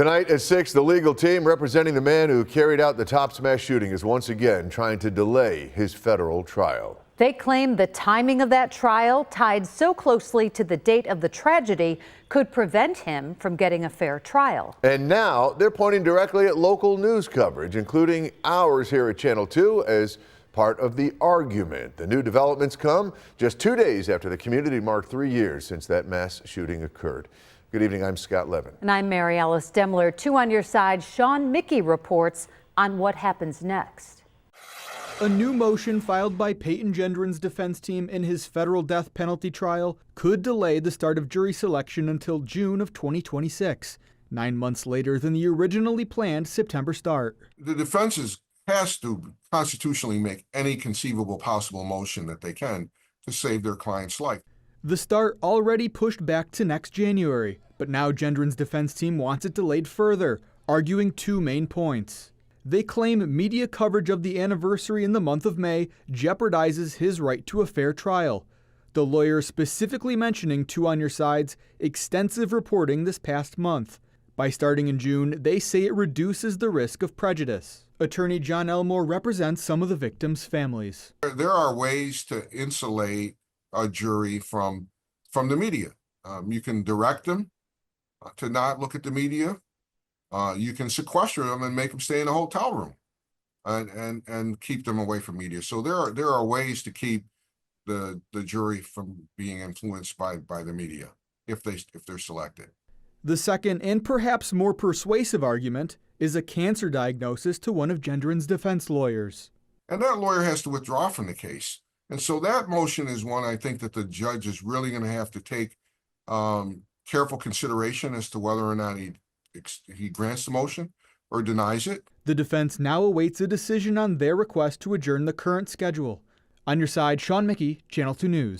Tonight at 6, the legal team representing the man who carried out the Tops mass shooting is once again trying to delay his federal trial. They claim the timing of that trial, tied so closely to the date of the tragedy, could prevent him from getting a fair trial. And now they're pointing directly at local news coverage, including ours here at Channel 2, as part of the argument. The new developments come just 2 days after the community marked 3 years since that mass shooting occurred. Good evening, I'm Scott Levin. And I'm Mary Alice Demler. 2 on your side, Sean Mickey reports on what happens next. A new motion filed by Payton Gendron's defense team in his federal death penalty trial could delay the start of jury selection until June of 2026, 9 months later than the originally planned September start. The defense has to constitutionally make any conceivable possible motion that they can to save their client's life. The start already pushed back to next January, but now Gendron's defense team wants it delayed further, arguing 2 main points. They claim media coverage of the anniversary in the month of May jeopardizes his right to a fair trial. The lawyer specifically mentioning 2 on your side's extensive reporting this past month. By starting in June, they say it reduces the risk of prejudice. Attorney John Elmore represents some of the victims' families. There are ways to insulate a jury from the media. You can direct them to not look at the media. You can sequester them and make them stay in a hotel room and keep them away from media. So there are ways to keep the jury from being influenced by the media if they're selected. The second and perhaps more persuasive argument is a cancer diagnosis to one of Gendron's defense lawyers. And that lawyer has to withdraw from the case. And so that motion is one I think that the judge is really going to have to take careful consideration as to whether or not he grants the motion or denies it. The defense now awaits a decision on their request to adjourn the current schedule. On your side, Sean Mickey, Channel 2 News.